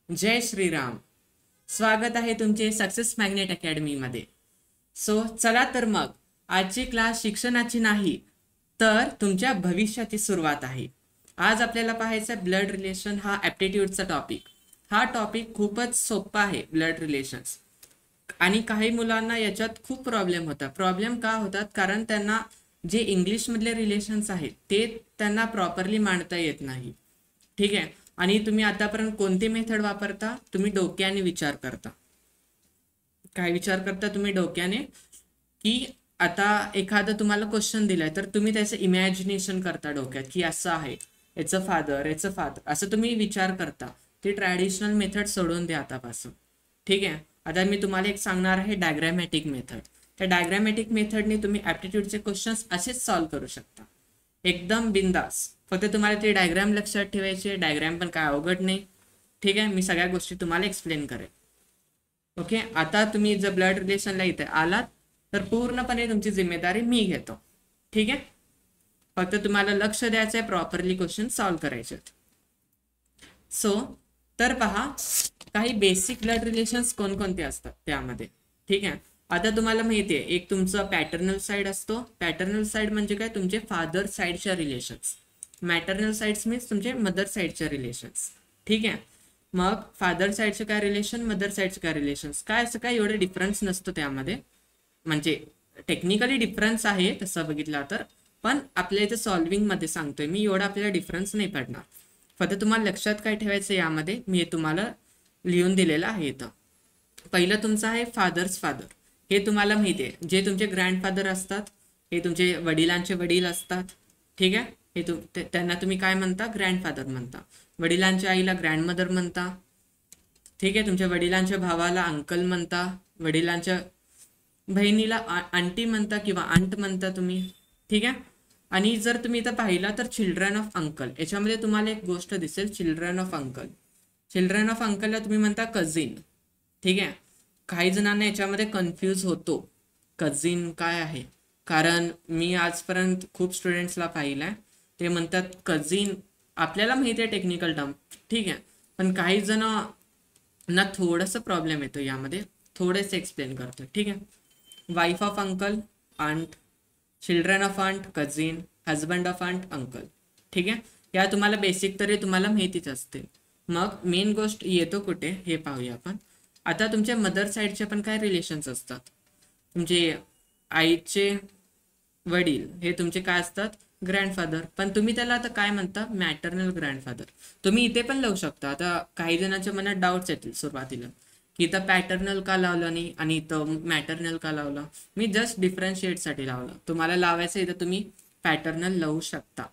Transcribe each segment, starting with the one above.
जय श्रीराम. स्वागत आहे तुमचे सक्सेस मॅग्नेट अकॅडमी मध्ये. चला तर मग आजची क्लास शिक्षणाची नाही तर तुमच्या भविष्याची सुरुवात आहे. आज आपल्याला पाहायचं ब्लड रिलेशन हा ॲप्टिट्यूडचा टॉपिक. हा टॉपिक खूपच सोपा आहे. ब्लड रिलेशन्स आणि काही मुलांना याच्यात खूप प्रॉब्लेम होता. प्रॉब्लेम का होतात? कारण त्यांना जे इंग्लिशमधले रिलेशन्स आहेत ते त्यांना प्रॉपरली मांडता येत नाही. ठीक आहे. आणि तुम्ही आतापर्यंत कोणती मेथड वापरता? तुम्ही डोक्याने विचार करता. काय विचार करता तुम्ही डोक्याने? की आता एखादं तुम्हाला क्वेश्चन दिलाय तर तुम्ही त्याचं इमॅजिनेशन करता डोक्यात की असं आहे, याचं फादर असं तुम्ही विचार करता. ती ट्रॅडिशनल मेथड सोडून द्या आतापासून. ठीक आहे. आता मी तुम्हाला एक सांगणार आहे डायग्रॅमॅटिक मेथड. त्या डायग्रॅमॅटिक मेथडने तुम्ही ॲप्टिट्यूडचे क्वेश्चन्स असेच सॉल्व्ह करू शकता एकदम बिंदास. फक्त तुम्हाला ते डायग्राम लक्षात ठेवायचे. डायग्राम पण काय अवघड नाही. ठीक आहे. मी सगळ्या गोष्टी तुम्हाला एक्सप्लेन करेन. ओके. आता तुम्ही जर ब्लड रिलेशनला इथे आलात तर पूर्णपणे तुमची जिम्मेदारी मी घेतो. ठीक आहे. फक्त तुम्हाला लक्ष द्यायचं आहे, प्रॉपरली क्वेश्चन सॉल्व्ह करायचे. तर पहा, काही बेसिक ब्लड रिलेशन्स कोणकोणते असतात त्यामध्ये. ठीक आहे. आता तुम्हाला माहिती आहे, एक तुमचं पॅटर्नल साइड असतो. पॅटर्नल साइड म्हणजे काय? तुमचे फादर साइडच्या रिलेशन्स. मॅटर्नल साइड्स मीन्स तुमचे मदर साइडच्या रिलेशन्स. ठीक आहे. मग फादर साइडचे काय रिलेशन, मदर साइडचे काय रिलेशन्स, काय असं काय एवढं डिफरन्स नसतो त्यामध्ये. म्हणजे टेक्निकली डिफरन्स आहे तसं बघितला तर, पण आपल्या इथे सॉल्व्हिंग मध्ये सांगतोय मी, एवढा आपल्याला डिफरन्स नाही पडणार. फक्त तुम्हाला लक्षात काय ठेवायचं यामध्ये मी हे तुम्हाला लिहून दिलेलं आहे इथं. पहिलं तुमचं आहे फादर्स फादर. हे तुम्हाला माहिती आहे, जे तुमचे ग्रँडफादर असतात हे तुमचे वडिलांचे वडील असतात. ठीक आहे. हे त्यांना तुम्ही काय म्हणता? ग्रँडफादर म्हणता. वडिलांच्या आईला ग्रँडमदर म्हणता. ठीक आहे. तुमच्या वडिलांच्या भावाला अंकल म्हणता. वडिलांच्या बहिणीला आंटी म्हणता किंवा आंट म्हणता तुम्ही. ठीक आहे. आणि जर तुम्ही इथं पाहिला तर चिल्ड्रन ऑफ अंकल, याच्यामध्ये तुम्हाला एक गोष्ट दिसेल, children of uncle. Children of अंकलला तुम्ही म्हणता कझिन. ठीक आहे. काही जणांना याच्यामध्ये कन्फ्यूज होतो कझिन काय आहे. कारण मी आजपर्यंत खूप स्टुडंट्सला पाहिलंय, ते म्हणतात कझिन. आपल्याला माहिती आहे टेक्निकल टर्म. ठीक आहे. पण काही जण ना थोडंसं प्रॉब्लेम येतो यामध्ये. थोडेसे एक्सप्लेन करतो. ठीक आहे. Wife of uncle aunt, children of aunt cousin, husband of aunt uncle. ठीक आहे. या तुम्हाला बेसिक तरी तुम्हाला माहितीच असते. मग मेन गोष्ट येतो कुठे हे पाहूया आपण. आता तुमच्या मदर साईडचे पण काय रिलेशन्स असतात. तुमचे आईचे वडील हे तुमचे काय असतात? ग्रँडफादर. पण तुम्ही त्याला आता काय म्हणता? Maternal grandfather. तुम्ही इथे पण लावू शकता. आता काही जणांच्या मनात डाऊट्स येतील सुरुवातीला की इथं पॅटर्नल का लावलं नाही आणि इथं मॅटर्नल का लावलं. मी जस्ट डिफरन्शिएटसाठी लावलं. तुम्हाला लावायचं इथं तुम्ही पॅटर्नल लावू शकता.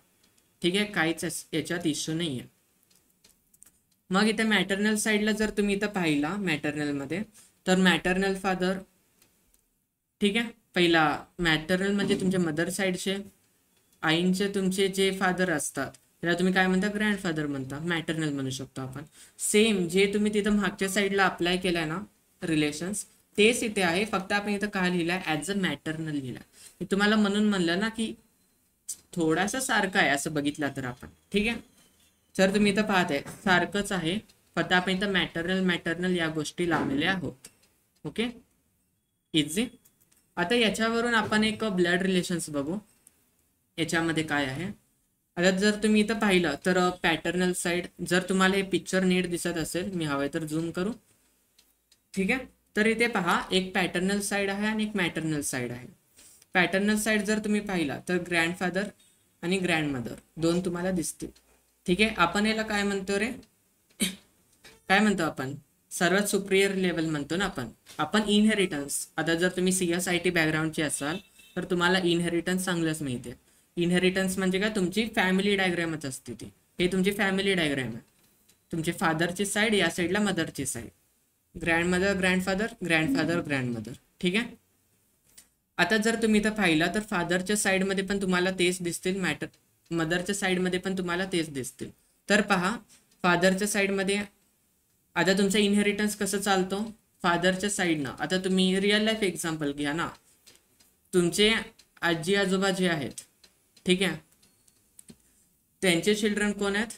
ठीक आहे. काहीच याच्यात इश्यू नाही आहे. मग इथे मॅटर्नल साईडला जर तुम्ही इथं पाहिला मॅटर्नलमध्ये तर मॅटर्नल फादर. ठीक आहे. पहिला मॅटर्नल म्हणजे तुमच्या मदर साईडचे आईंचे तुमचे जे फादर असतात त्याला तुम्ही काय म्हणता? ग्रँडफादर म्हणता. मॅटर्नल म्हणू शकतो आपण. सेम जे तुम्ही तिथं मागच्या साईडला अप्लाय केलाय ना रिलेशन्स, तेच इथे आहे. फक्त आपण इथं काय लिहिलंय? ॲज अ मॅटर्नल लिहिलंय. मी तुम्हाला म्हणून म्हणलं ना की थोडासा सारखं आहे असं बघितलं तर आपण. ठीक आहे. जर तुम्ही इथं पाहताय सारखंच आहे, फक्त आपण इथं मॅटर्नल मॅटर्नल या गोष्टी लावलेल्या आहोत. ओके. इझी. आता याच्यावरून आपण एक ब्लड रिलेशन्स बघू. याच्यामध्ये काय आहे. आता जर तुम्ही इथं पाहिलं तर पॅटर्नल साईड, जर तुम्हाला हे पिक्चर नीट दिसत असेल, मी हवंय तर झूम करू. ठीक आहे. तर इथे पहा, एक पॅटर्नल साईड आहे आणि एक मॅटर्नल साईड आहे. पॅटर्नल साईड जर तुम्ही पाहिला तर ग्रँडफादर आणि ग्रँडमदर दोन तुम्हाला दिसतील. ठीक आहे. आपण याला काय म्हणतो रे? काय म्हणतो आपण? सर्वात सुप्रियर लेवल म्हणतो ना आपण. आपण इनहेरिटन्स. आता जर तुम्ही CSIT बॅकग्राऊंडचे असाल तर तुम्हाला इनहेरिटन्स चांगलंच मिळते. इनहेरिटन्स म्हणजे काय? तुमची फॅमिली डायग्रॅमच असते ती. हे तुमची फॅमिली डायग्रॅम आहे. तुमची फादरची साईड, या साईडला मदरची side. Grandmother grandfather, grandfather grandmother. ठीक आहे. आता जर तुम्ही इथं पाहिला तर फादरच्या साईडमध्ये पण तुम्हाला तेच दिसतील, मदरच्या साईडमध्ये पण तुम्हाला तेच दिसतील. तर पहा, फादरच्या साईडमध्ये आता तुमचं इनहेरिटन्स कसं चालतो? फादरच्या साईडनं. आता तुम्ही रिअल लाईफ एक्झाम्पल घ्या ना. तुमचे आजी आजोबा जे आहेत, ठीक आहे, त्यांचे चिल्ड्रन कोण आहेत?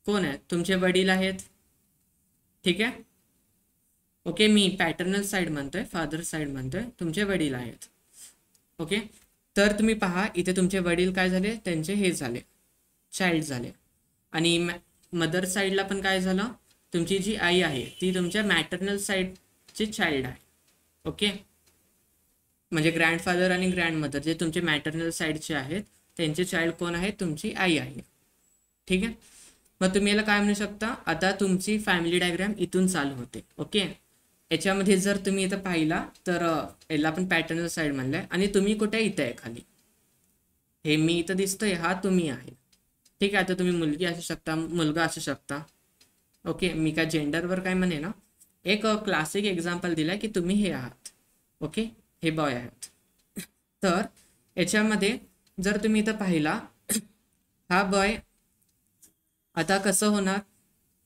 कोण आहेत? तुमचे वडील आहेत. ठीक आहे. ओके, मी पॅटर्नल साइड म्हणतोय, फादर साइड म्हणतोय, तुमचे वडील आहेत. ओके, तर तुम्ही पहा इथे तुमचे वडील काय झाले, त्यांचे हे झाले, चाइल्ड झाले. आणि मदर साइडला पण काय झालं, तुमची जी आई आहे ती तुमच्या मॅटर्नल साइडचे चाइल्ड आहे. ओके, म्हणजे ग्रँडफादर आणि ग्रँडमदर जे तुमचे मॅटर्नल साइडचे आहेत त्यांचे चाइल्ड कोण आहेत, तुमची आई आहे. ठीक आहे, मग तुम्ही याला काय म्हणू शकता, आता तुमची फॅमिली डायग्राम इथून चालू होते. ओके, याच्यामध्ये जर तुम्ही इथं पाहिला तर याला पण पॅटर्नल साइड म्हणलंय, आणि तुम्ही कुठे इथे आहे खाली, हे मी इथं दिसतोय, हा तुम्ही आहे. ठीक आहे, आता तुम्ही मुलगी असू शकता, मुलगा असू शकता. ओके, मी काय जेंडरवर काय म्हणे ना, एक क्लासिक एक्झाम्पल दिलाय की तुम्ही हे आहात. ओके, हे बॉय आहेत. तर याच्यामध्ये जर तुम्ही इथं पाहिला, हा बॉय आता कसं होणार,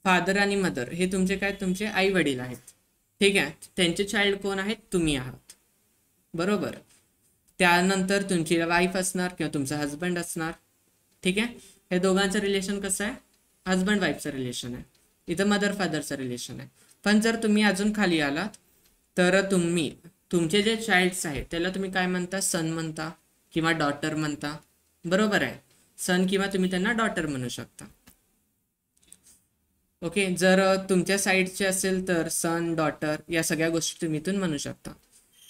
फादर आणि मदर हे तुमचे काय, तुमचे आई वडील आहेत. ठीक आहे, त्यांचे चाइल्ड कोण आहेत, तुम्ही आहात. बरोबर, त्यानंतर तुमची वाईफ असणार किंवा तुमचा हजबंड असणार. ठीक आहे, हे दोघांचं रिलेशन कसं आहे, हजबंड वाईफचं रिलेशन आहे. इथं मदर फादरचं रिलेशन आहे. पण जर तुम्ही अजून खाली आलात तर तुम्ही तुमचे जे चाइल्ड्स आहेत त्याला तुम्ही काय म्हणता, सन म्हणता किंवा डॉटर म्हणता. बरोबर आहे, सन किंवा तुम्ही त्यांना डॉटर म्हणू शकता. ओके, जर तुमच्या साईडचे असेल तर सन, डॉटर या सगळ्या गोष्टी तुम्ही इथून म्हणू शकता.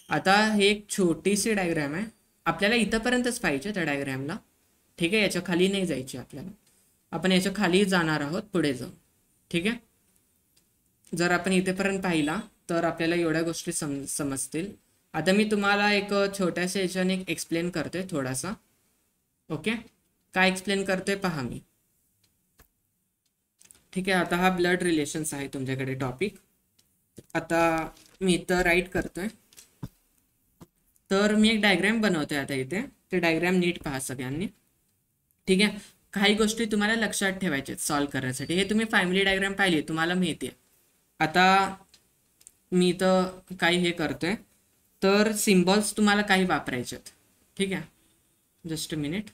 आता हे एक छोटीशी डायग्रॅम आहे, आपल्याला इथंपर्यंतच पाहिजे त्या डायग्रॅमला. ठीक आहे, याच्या खाली नाही जायची आपल्याला, आपण याच्या खाली जाणार आहोत पुढे जाऊन. ठीक आहे, जर आपण इथेपर्यंत पाहिला तर आपल्याला एवढ्या गोष्टी समजतील. आता मी तुम्हाला एक छोट्याशा याच्याने एक्सप्लेन करतोय थोडासा. ओके, काय एक्सप्लेन करतोय पहा मी. ठीक आहे, आता हा ब्लड रिलेशन्स आहे तुमच्याकडे टॉपिक. आता मी इथं राईट करतोय, तर मी एक डायग्रॅम बनवतोय आता इथे. ते डायग्रॅम नीट पहा सगळ्यांनी. ठीक आहे, काही गोष्टी तुम्हाला लक्षात ठेवायच्या सॉल्व्ह करण्यासाठी. हे तुम्ही फॅमिली डायग्रॅम पाहिली, तुम्हाला माहिती आहे. आता मी इथं काही हे करतोय, तर सिम्बॉल्स तुम्हाला काही वापरायचे आहेत. ठीक आहे, जस्ट अ मिनिट,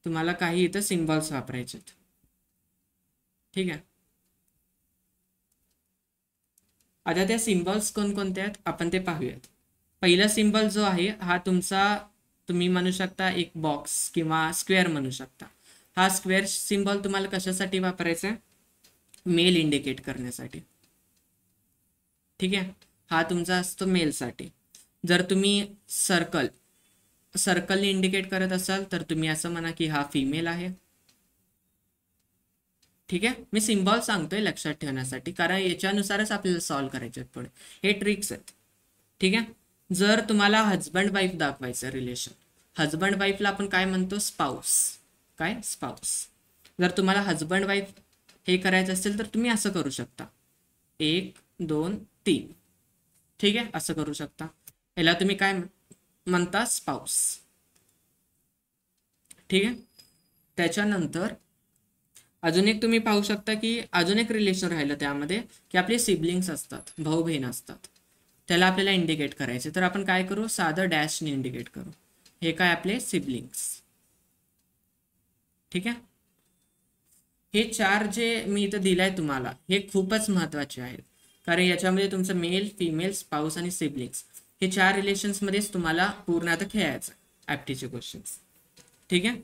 तुम्हाला काही इथं सिम्बॉल्स वापरायचे आहेत. ठीक आहे, आता त्या सिम्बॉल्स कोणकोणते आहेत आपण ते पाहूयात. पहिला सिम्बॉल जो आहे हा तुमचा, तुम्ही म्हणू शकता एक बॉक्स किंवा स्क्वेअर म्हणू शकता. हा स्क्वेअर सिम्बॉल तुम्हाला कशासाठी वापरायचा आहे, मेल इंडिकेट करण्यासाठी. ठीक आहे, हा तुमचा असतो मेलसाठी. जर तुम्ही सर्कलने इंडिकेट करत असाल तर तुम्ही असं म्हणा की हा फिमेल आहे. ठीक आहे, मी सिम्बॉल सांगतोय लक्षात ठेवण्यासाठी, कारण याच्यानुसारच आपल्याला सॉल्व्ह करायचे आहेत पुढे. हे ट्रिक्स आहेत. ठीक आहे, जर तुम्हाला हजबंड वाईफ दाखवायचं रिलेशन, हजबंड वाईफला आपण काय म्हणतो, स्पाऊस. काय, स्पाऊस. जर तुम्हाला हजबंड वाईफ हे करायचं असेल तर तुम्ही असं करू शकता, 1 2 3. ठीक आहे, असं करू शकता. याला तुम्ही काय म्हणता, स्पाऊस. ठीक आहे, त्याच्यानंतर अजून एक तुम्ही पाहू शकता की अजून एक रिलेशन राहिलं त्यामध्ये, की आपले सिबलिंग्स असतात, भाऊ बहीण असतात, त्याला आपल्याला इंडिकेट करायचे. तर आपण काय करू, साधं डॅशने इंडिकेट करू. हे काय, आपले सिबलिंग्स. ठीक आहे, हे 4 जे मी इथं दिलाय तुम्हाला हे खूपच महत्वाचे आहेत, कारण याच्यामध्ये तुमचं मेल, फिमेल, स्पाऊस आणि सिबलिंग्स हे 4 रिलेशन्स मध्येच तुम्हाला पूर्ण आता खेळायचं ऍप्टीचे क्वेश्चन्स. ठीक आहे,